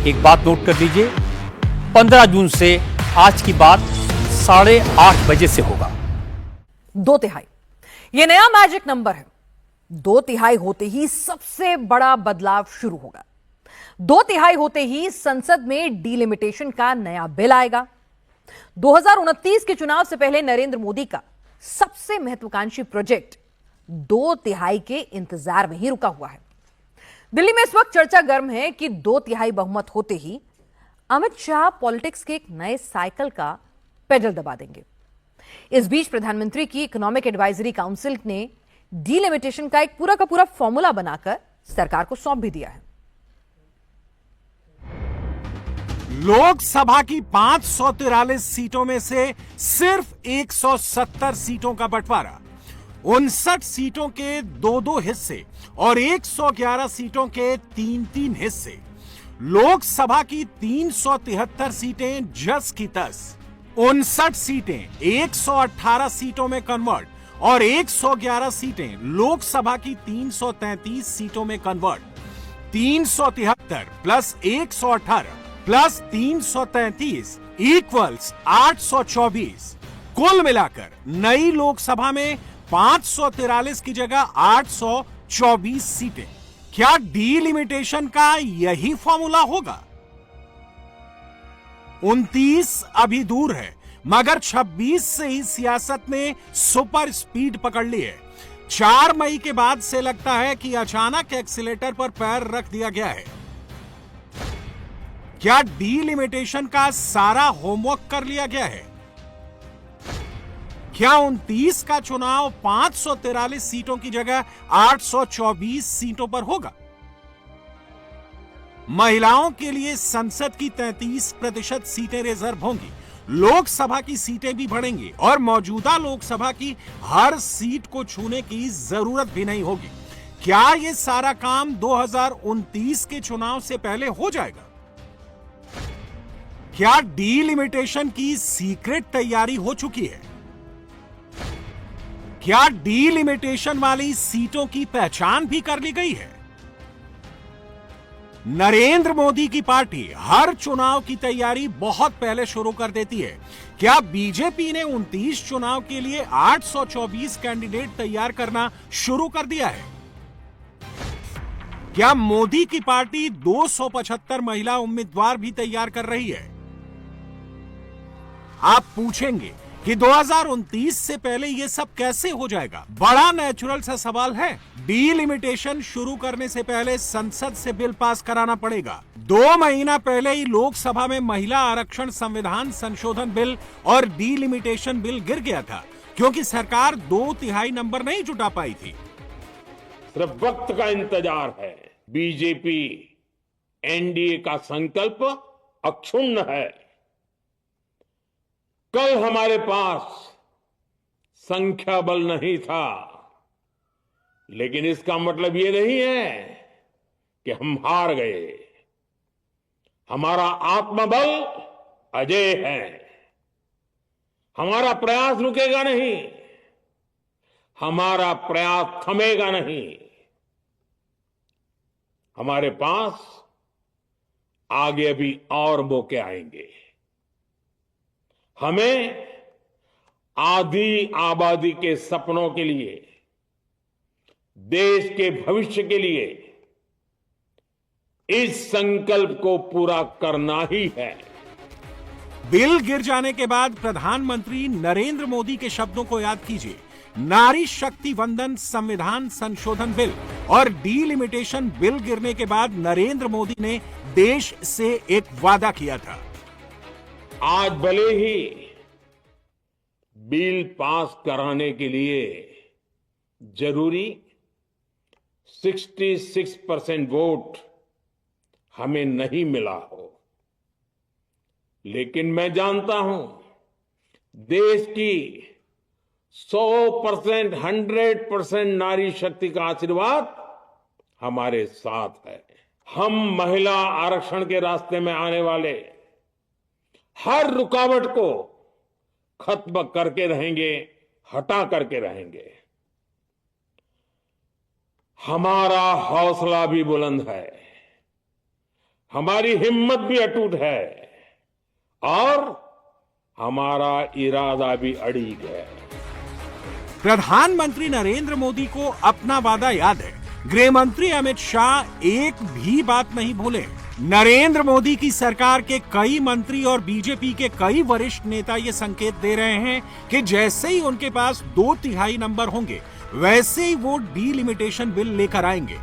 एक बात नोट कर लीजिए, 15 जून से आज की बात 8:30 बजे से होगा। 2/3 ये नया मैजिक नंबर है। 2/3 होते ही सबसे बड़ा बदलाव शुरू होगा। 2/3 होते ही संसद में डीलिमिटेशन का नया बिल आएगा। 2029 के चुनाव से पहले नरेंद्र मोदी का सबसे महत्वाकांक्षी प्रोजेक्ट 2/3 के इंतजार में ही रुका हुआ है। दिल्ली में इस वक्त चर्चा गर्म है कि 2/3 बहुमत होते ही अमित शाह पॉलिटिक्स के एक नए साइकिल का पेडल दबा देंगे। इस बीच प्रधानमंत्री की इकोनॉमिक एडवाइजरी काउंसिल ने डीलिमिटेशन का एक पूरा का पूरा फॉर्मूला बनाकर सरकार को सौंप भी दिया है। लोकसभा की 543 सीटों में से सिर्फ 170 सीटों का बंटवारा, 59 सीटों के 2-2 हिस्से और 111 सीटों के 3-3 हिस्से। लोकसभा की 373 सीटें जस की तस, 59 सीटें 118 सीटों में कन्वर्ट और 111 सीटें लोकसभा की 333 सीटों में कन्वर्ट। 373 plus 118 plus 333 equals 824। कुल मिलाकर नई लोकसभा में 543 की जगह 824 सीटें। क्या डीलिमिटेशन का यही फॉर्मूला होगा? 29 अभी दूर है, मगर 26 से ही सियासत ने सुपर स्पीड पकड़ ली है। 4 मई के बाद से लगता है कि अचानक एक्सीलेटर पर पैर रख दिया गया है। क्या डीलिमिटेशन का सारा होमवर्क कर लिया गया है? क्या 29 का चुनाव 543 सीटों की जगह 824 सीटों पर होगा? महिलाओं के लिए संसद की 33% सीटें रिजर्व होंगी, लोकसभा की सीटें भी बढ़ेंगी और मौजूदा लोकसभा की हर सीट को छूने की जरूरत भी नहीं होगी। क्या यह सारा काम 2029 के चुनाव से पहले हो जाएगा? क्या डीलिमिटेशन की सीक्रेट तैयारी हो चुकी है? क्या डीलिमिटेशन वाली सीटों की पहचान भी कर ली गई है? नरेंद्र मोदी की पार्टी हर चुनाव की तैयारी बहुत पहले शुरू कर देती है। क्या बीजेपी ने 29 चुनाव के लिए 824 कैंडिडेट तैयार करना शुरू कर दिया है? क्या मोदी की पार्टी 275 महिला उम्मीदवार भी तैयार कर रही है? आप पूछेंगे कि 2029 से पहले यह सब कैसे हो जाएगा? बड़ा नेचुरल सा सवाल है। डीलिमिटेशन शुरू करने से पहले संसद से बिल पास कराना पड़ेगा। 2 महीना पहले ही लोकसभा में महिला आरक्षण संविधान संशोधन बिल और डीलिमिटेशन बिल गिर गया था, क्योंकि सरकार 2/3 नंबर नहीं जुटा पाई थी। सिर्फ वक्त का इंतजार है। बीजेपी एनडीए का संकल्प अक्षुण्ण है। कल हमारे पास संख्या बल नहीं था, लेकिन इसका मतलब ये नहीं है कि हम हार गए। हमारा आत्मबल अजेय है। हमारा प्रयास रुकेगा नहीं, हमारा प्रयास थमेगा नहीं। हमारे पास आगे अभी और मौके आएंगे। हमें आधी आबादी के सपनों के लिए, देश के भविष्य के लिए इस संकल्प को पूरा करना ही है। बिल गिर जाने के बाद प्रधानमंत्री नरेंद्र मोदी के शब्दों को याद कीजिए। नारी शक्ति वंदन संविधान संशोधन बिल और डीलिमिटेशन बिल गिरने के बाद नरेंद्र मोदी ने देश से एक वादा किया था। आज भले ही बिल पास कराने के लिए जरूरी 66% वोट हमें नहीं मिला हो, लेकिन मैं जानता हूं देश की 100%, 100% नारी शक्ति का आशीर्वाद हमारे साथ है। हम महिला आरक्षण के रास्ते में आने वाले हर रुकावट को खत्म करके रहेंगे, हटा करके रहेंगे। हमारा हौसला भी बुलंद है। हमारी हिम्मत भी अटूट है और हमारा इरादा भी अड़िग है। प्रधानमंत्री नरेंद्र मोदी को अपना वादा याद है। गृह मंत्री अमित शाह एक भी बात नहीं भूले। नरेंद्र मोदी की सरकार के कई मंत्री और बीजेपी के कई वरिष्ठ नेता ये संकेत दे रहे हैं कि जैसे ही उनके पास 2/3 नंबर होंगे वैसे ही वो डीलिमिटेशन बिल लेकर आएंगे।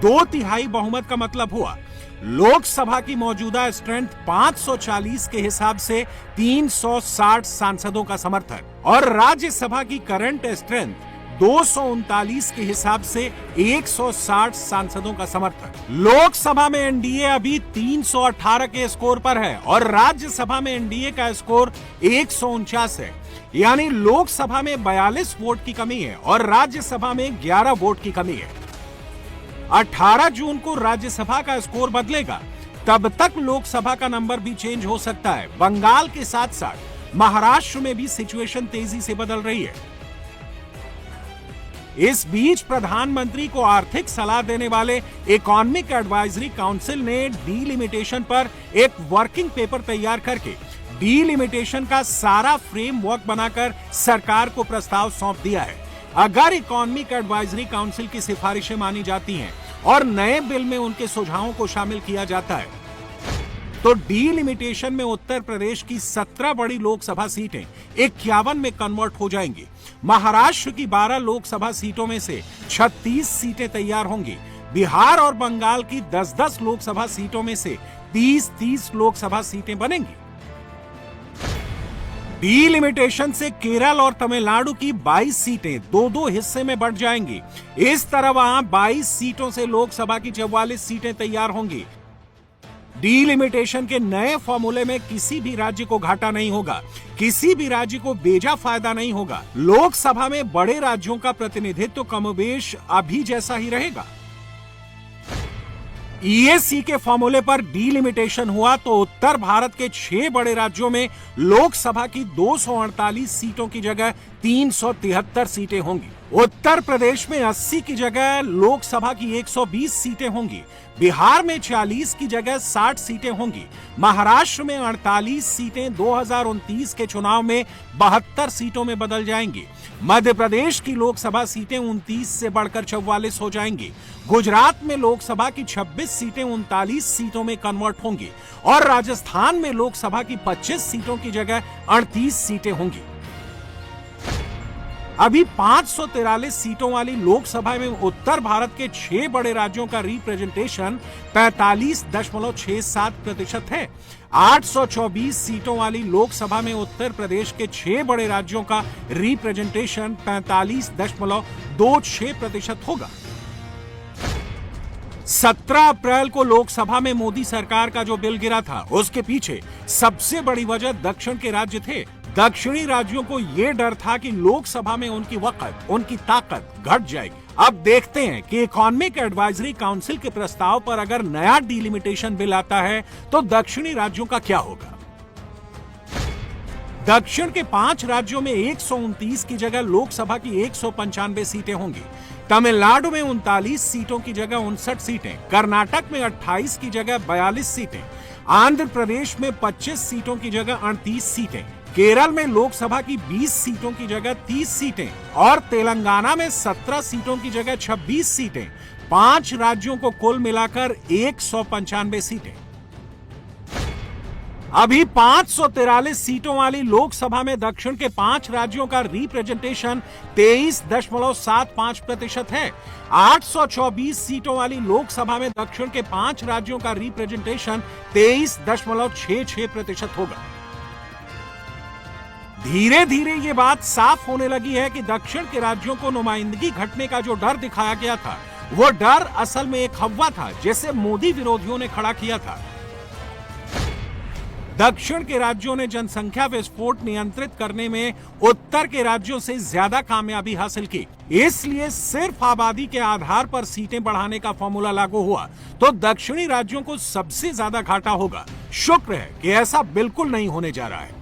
2/3 बहुमत का मतलब हुआ लोकसभा की मौजूदा स्ट्रेंथ 540 के हिसाब से 360 सांसदों का समर्थन और राज्यसभा की करंट स्ट्रेंथ 239 के हिसाब से 160 सांसदों का समर्थन। लोकसभा में एनडीए अभी 318 के स्कोर पर है और राज्यसभा में एनडीए का स्कोर 149 है। यानी लोकसभा में 42 वोट की कमी है और राज्यसभा में 11 वोट की कमी है। 18 जून को राज्यसभा का स्कोर बदलेगा, तब तक लोकसभा का नंबर भी चेंज हो सकता है। बंगाल के साथ साथ महाराष्ट्र में भी सिचुएशन तेजी से बदल रही है। इस बीच प्रधानमंत्री को आर्थिक सलाह देने वाले इकोनॉमिक एडवाइजरी काउंसिल ने डीलिमिटेशन पर एक वर्किंग पेपर तैयार करके डीलिमिटेशन का सारा फ्रेमवर्क बनाकर सरकार को प्रस्ताव सौंप दिया है। अगर इकोनॉमिक एडवाइजरी काउंसिल की सिफारिशें मानी जाती हैं और नए बिल में उनके सुझावों को शामिल किया जाता है तो डीलिमिटेशन में उत्तर प्रदेश की 17 बड़ी लोकसभा सीटें 51 में कन्वर्ट हो जाएंगी। महाराष्ट्र की 12 लोकसभा सीटों में से 36 सीटें तैयार होंगी। बिहार और बंगाल की 10-10 लोकसभा सीटों में से 30-30 लोकसभा सीटें बनेंगी। डीलिमिटेशन से केरल और तमिलनाडु की 22 सीटें 2-2 हिस्से में बढ़ जाएंगी। इस तरह वहां 22 सीटों से लोकसभा की 44 सीटें तैयार होंगी। डीलिमिटेशन के नए फॉर्मूले में किसी भी राज्य को घाटा नहीं होगा, किसी भी राज्य को बेजा फायदा नहीं होगा। लोकसभा में बड़े राज्यों का प्रतिनिधित्व कमोबेश अभी जैसा ही रहेगा। ईएसी के फॉर्मूले पर डीलिमिटेशन हुआ तो उत्तर भारत के 6 बड़े राज्यों में लोकसभा की 248 सीटों की जगह 373 सीटें होंगी। उत्तर प्रदेश में 80 की जगह लोकसभा की 120 सीटें होंगी। बिहार में 40 की जगह 60 सीटें होंगी। महाराष्ट्र में 48 सीटें 2029 के चुनाव में 72 सीटों में बदल जाएंगी। मध्य प्रदेश की लोकसभा सीटें 29 से बढ़कर 44 हो जाएंगी। गुजरात में लोकसभा की 26 सीटें 39 सीटों में कन्वर्ट होंगी और राजस्थान में लोकसभा की 25 सीटों की जगह 38 सीटें होंगी। अभी 543 सीटों वाली लोकसभा में उत्तर भारत के 6 बड़े राज्यों का रिप्रेजेंटेशन 45.67% है। 824 सीटों वाली लोकसभा में उत्तर प्रदेश के 6 बड़े राज्यों का रिप्रेजेंटेशन 45.26% होगा। 17 अप्रैल को लोकसभा में मोदी सरकार का जो बिल गिरा था उसके पीछे सबसे बड़ी वजह दक्षिण के राज्य थे। दक्षिणी राज्यों को यह डर था कि लोकसभा में उनकी वक़्त, उनकी ताकत घट जाएगी। अब देखते हैं कि इकोनॉमिक एडवाइजरी काउंसिल के प्रस्ताव पर अगर नया डीलिमिटेशन बिल आता है तो दक्षिणी राज्यों का क्या होगा। दक्षिण के 5 राज्यों में 129 की जगह लोकसभा की 195 सीटें होंगी। तमिलनाडु में 39 सीटों की जगह 59 सीटें, कर्नाटक में 28 की जगह 42 सीटें, आंध्र प्रदेश में 25 सीटों की जगह 38 सीटें, केरल में लोकसभा की 20 सीटों की जगह 30 सीटें और तेलंगाना में 17 सीटों की जगह 26 सीटें। 5 राज्यों को कुल मिलाकर 195 सीटें। अभी 543 सीटों वाली लोकसभा में दक्षिण के 5 राज्यों का रिप्रेजेंटेशन 23.75% है। 824 सीटों वाली लोकसभा में दक्षिण के 5 राज्यों का रिप्रेजेंटेशन 23.66% होगा। धीरे धीरे ये बात साफ होने लगी है कि दक्षिण के राज्यों को नुमाइंदगी घटने का जो डर दिखाया गया था वो डर असल में एक हवा था जिसे मोदी विरोधियों ने खड़ा किया था। दक्षिण के राज्यों ने जनसंख्या विस्फोट नियंत्रित करने में उत्तर के राज्यों से ज्यादा कामयाबी हासिल की। इसलिए सिर्फ आबादी के आधार पर सीटें बढ़ाने का फॉर्मूला लागू हुआ तो दक्षिणी राज्यों को सबसे ज्यादा घाटा होगा। शुक्र है कि ऐसा बिल्कुल नहीं होने जा रहा है।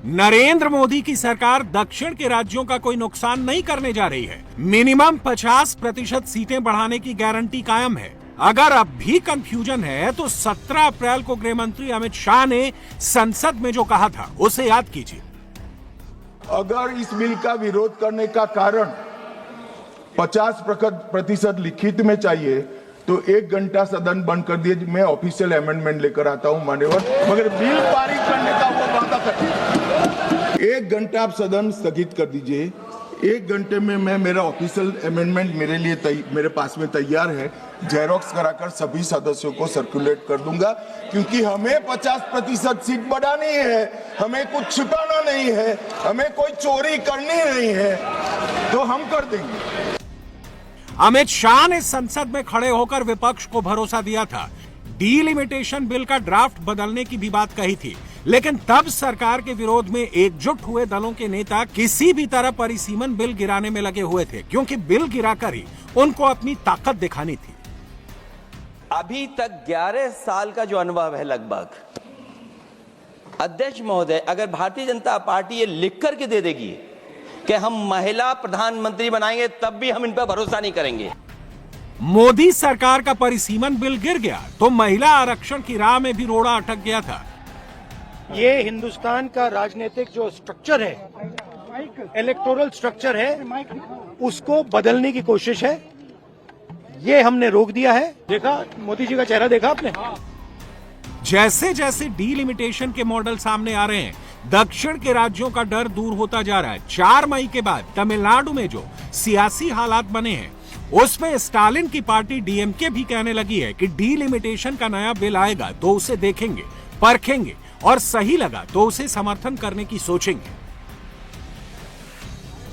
नरेंद्र मोदी की सरकार दक्षिण के राज्यों का कोई नुकसान नहीं करने जा रही है। मिनिमम 50% सीटें बढ़ाने की गारंटी कायम है। अगर अब भी कंफ्यूजन है तो 17 अप्रैल को गृह मंत्री अमित शाह ने संसद में जो कहा था उसे याद कीजिए। अगर इस बिल का विरोध करने का कारण 50% लिखित में चाहिए तो 1 घंटा सदन बंद कर दिए, मैं ऑफिशियल अमेंडमेंट लेकर आता हूं मान्यवर, मगर बिल पारित करने का वो वादा करिए। 1 घंटा आप सदन स्थगित कर दीजिए, 1 घंटे में मैं मेरा ऑफिशियल अमेंडमेंट मेरे पास में तैयार है, जेरोक्स कराकर सभी सदस्यों को सर्कुलेट कर दूंगा, क्योंकि हमें 50% सीट बढ़ानी है, हमें कुछ छुपाना नहीं है, हमें कोई चोरी करनी नहीं है, तो हम कर देंगे। अमित शाह ने संसद में खड़े होकर विपक्ष को भरोसा दिया था, डीलिमिटेशन बिल का ड्राफ्ट बदलने की भी बात कही थी, लेकिन तब सरकार के विरोध में एकजुट हुए दलों के नेता किसी भी तरह परिसीमन बिल गिराने में लगे हुए थे, क्योंकि बिल गिराकर ही उनको अपनी ताकत दिखानी थी। अभी तक 11 साल का जो अनुभव है लगभग, अध्यक्ष महोदय, अगर भारतीय जनता पार्टी ये लिख करके दे देगी कि हम महिला प्रधानमंत्री बनाएंगे, तब भी हम इन पर भरोसा नहीं करेंगे। मोदी सरकार का परिसीमन बिल गिर गया तो महिला आरक्षण की राह में भी रोड़ा अटक गया था। ये हिंदुस्तान का राजनीतिक जो स्ट्रक्चर है, इलेक्टोरल स्ट्रक्चर है, उसको बदलने की कोशिश है। ये हमने रोक दिया है। देखा मोदी जी का चेहरा, देखा आपने? जैसे जैसे डीलिमिटेशन के मॉडल सामने आ रहे हैं, दक्षिण के राज्यों का डर दूर होता जा रहा है। 4 मई के बाद तमिलनाडु में जो सियासी हालात बने हैं, उसमें स्टालिन की पार्टी डीएमके भी कहने लगी है कि डीलिमिटेशन का नया बिल आएगा तो उसे देखेंगे, परखेंगे और सही लगा तो उसे समर्थन करने की सोचेंगे।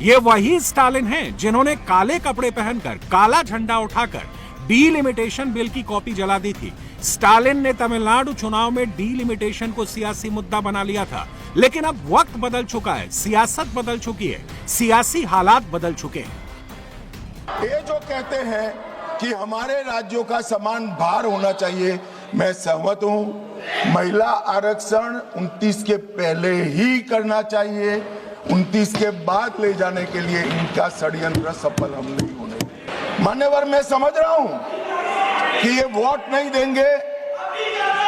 ये वही स्टालिन हैं जिन्होंने काले कपड़े पहनकर काला झंडा उठाकर डीलिमिटेशन बिल की कॉपी जला दी थी। स्टालिन ने तमिलनाडु चुनाव में डीलिमिटेशन को सियासी मुद्दा बना लिया था, लेकिन अब वक्त बदल चुका है, सियासत बदल चुकी है, सियासी हालात बदल चुके हैं। ये जो कहते हैं कि हमारे राज्यों का समान भार होना चाहिए, मैं सहमत हूं। महिला आरक्षण 29 के पहले ही करना चाहिए, 29 के बाद ले जाने के लिए इनका षड्यंत्र सफल हम नहीं होने। मान्यवर, मैं समझ रहा हूं कि ये वोट नहीं देंगे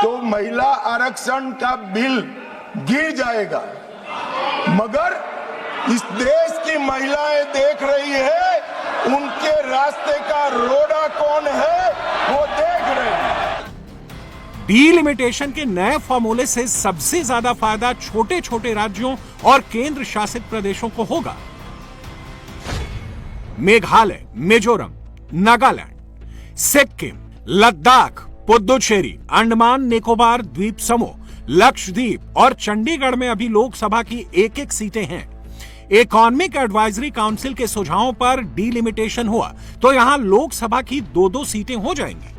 तो महिला आरक्षण का बिल गिर जाएगा, मगर इस देश की महिलाएं देख रही है, उनके रास्ते का रोड़ा कौन है वो देख रहे हैं। डीलिमिटेशन के नए फॉर्मूले से सबसे ज्यादा फायदा छोटे छोटे राज्यों और केंद्र शासित प्रदेशों को होगा। मेघालय, मिजोरम, नागालैंड, सिक्किम, लद्दाख, पुद्दुचेरी, अंडमान निकोबार द्वीप समूह, लक्षद्वीप और चंडीगढ़ में अभी लोकसभा की 1-1 सीटें हैं। इकोनॉमिक एडवाइजरी काउंसिल के सुझावों पर डीलिमिटेशन हुआ तो यहां लोकसभा की 2-2 सीटें हो जाएंगी।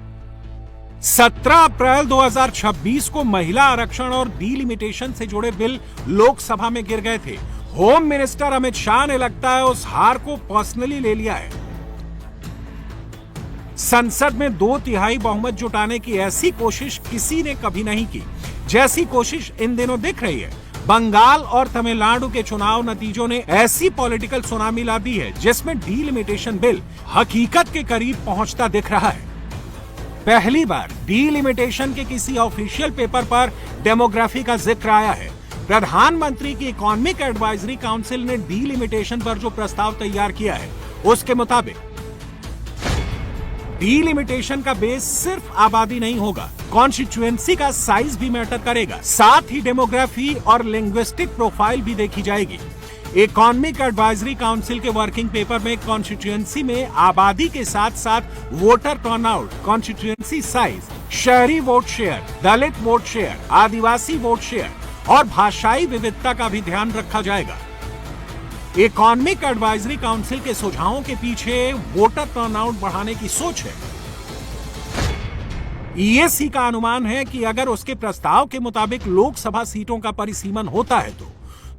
17 अप्रैल 2026 को महिला आरक्षण और डीलिमिटेशन से जुड़े बिल लोकसभा में गिर गए थे। होम मिनिस्टर अमित शाह ने लगता है उस हार को पर्सनली ले लिया है। संसद में 2/3 बहुमत जुटाने की ऐसी कोशिश किसी ने कभी नहीं की, जैसी कोशिश इन दिनों दिख रही है। बंगाल और तमिलनाडु के चुनाव नतीजों ने ऐसी पॉलिटिकल सुनामी ला दी है जिसमें डीलिमिटेशन बिल हकीकत के करीब पहुंचता दिख रहा है। पहली बार डीलिमिटेशन के किसी ऑफिशियल पेपर पर डेमोग्राफी का जिक्र आया है। प्रधानमंत्री की इकोनॉमिक एडवाइजरी काउंसिल ने डीलिमिटेशन पर जो प्रस्ताव तैयार किया है, उसके मुताबिक डीलिमिटेशन का बेस सिर्फ आबादी नहीं होगा, कॉन्स्टिट्यूएंसी का साइज भी मैटर करेगा। साथ ही डेमोग्राफी और लिंग्विस्टिक प्रोफाइल भी देखी जाएगी। इकोनॉमिक एडवाइजरी काउंसिल के वर्किंग पेपर में कॉन्स्टिट्यूएंसी में आबादी के साथ साथ वोटर टर्नआउट, कॉन्स्टिट्यूएंसी साइज, शहरी वोट शेयर, दलित वोट शेयर, आदिवासी वोट शेयर और भाषाई विविधता का भी ध्यान रखा जाएगा। इकोनॉमिक एडवाइजरी काउंसिल के सुझावों के पीछे वोटर टर्नआउट बढ़ाने की सोच है। ईएसी का अनुमान है कि अगर उसके प्रस्ताव के मुताबिक लोकसभा सीटों का परिसीमन होता है तो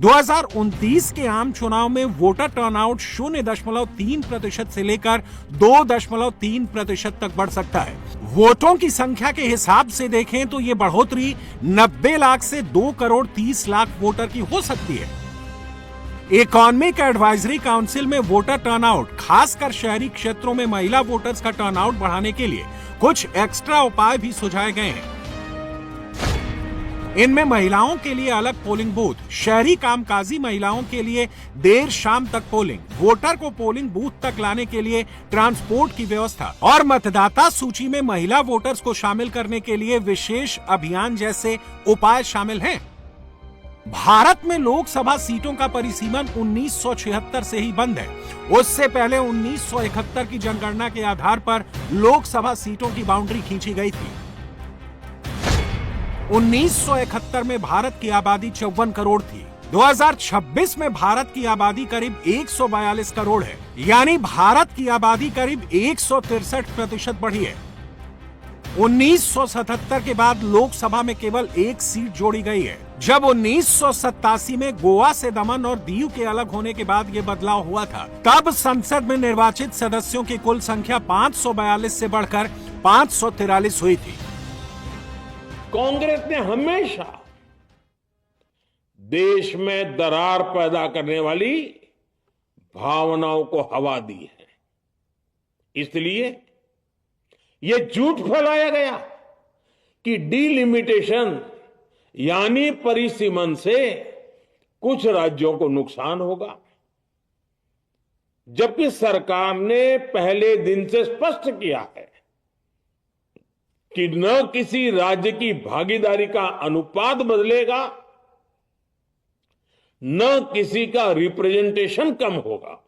2029 के आम चुनाव में वोटर टर्नआउट 0.3% से लेकर 2.3% तक बढ़ सकता है। वोटों की संख्या के हिसाब से देखें तो ये बढ़ोतरी 90 लाख से 2.30 करोड़ वोटर की हो सकती है। इकोनॉमिक एडवाइजरी काउंसिल में वोटर टर्नआउट, खासकर शहरी क्षेत्रों में महिला वोटर्स का टर्नआउट बढ़ाने के लिए कुछ एक्स्ट्रा उपाय भी सुझाए गए हैं। इनमें महिलाओं के लिए अलग पोलिंग बूथ, शहरी कामकाजी महिलाओं के लिए देर शाम तक पोलिंग, वोटर को पोलिंग बूथ तक लाने के लिए ट्रांसपोर्ट की व्यवस्था और मतदाता सूची में महिला वोटर्स को शामिल करने के लिए विशेष अभियान जैसे उपाय शामिल हैं। भारत में लोकसभा सीटों का परिसीमन 1976 से ही बंद है। उससे पहले 1971 की जनगणना के आधार पर लोकसभा सीटों की बाउंड्री खींची गई थी। 1971 में भारत की आबादी 54 करोड़ थी। 2026 में भारत की आबादी करीब 142 करोड़ है, यानी भारत की आबादी करीब 163% बढ़ी है। 1977 के बाद लोकसभा में केवल एक सीट जोड़ी गई है। जब 1987 में गोवा से दमन और दीव के अलग होने के बाद यह बदलाव हुआ था, तब संसद में निर्वाचित सदस्यों की कुल संख्या 542 से बढ़कर 543 हुई थी। कांग्रेस ने हमेशा देश में दरार पैदा करने वाली भावनाओं को हवा दी है। इसलिए यह झूठ फैलाया गया कि डीलिमिटेशन यानी परिसीमन से कुछ राज्यों को नुकसान होगा, जबकि सरकार ने पहले दिन से स्पष्ट किया है कि न किसी राज्य की भागीदारी का अनुपात बदलेगा, न किसी का रिप्रेजेंटेशन कम होगा,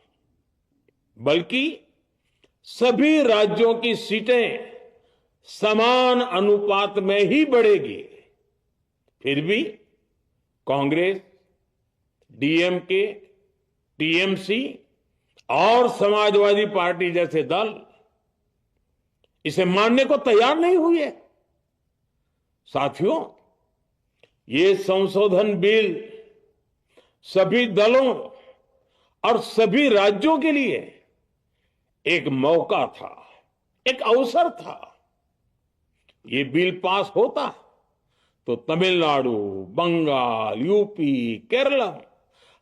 बल्कि सभी राज्यों की सीटें समान अनुपात में ही बढ़ेगी। फिर भी कांग्रेस, डीएमके, टीएमसी और समाजवादी पार्टी जैसे दल इसे मानने को तैयार नहीं हुए। साथियों, ये संशोधन बिल सभी दलों और सभी राज्यों के लिए एक मौका था, एक अवसर था। ये बिल पास होता तो तमिलनाडु, बंगाल, यूपी, केरला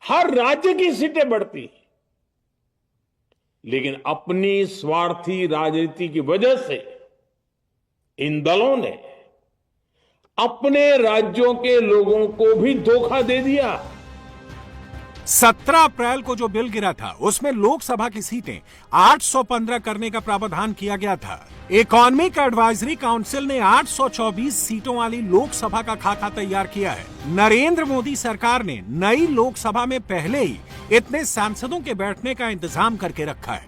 हर राज्य की सीटें बढ़ती, लेकिन अपनी स्वार्थी राजनीति की वजह से इन दलों ने अपने राज्यों के लोगों को भी धोखा दे दिया। 17 अप्रैल को जो बिल गिरा था, उसमें लोकसभा की सीटें 815 करने का प्रावधान किया गया था। इकोनॉमिक एडवाइजरी काउंसिल ने 824 सीटों वाली लोकसभा का खाका तैयार किया है। नरेंद्र मोदी सरकार ने नई लोकसभा में पहले ही इतने सांसदों के बैठने का इंतजाम करके रखा है।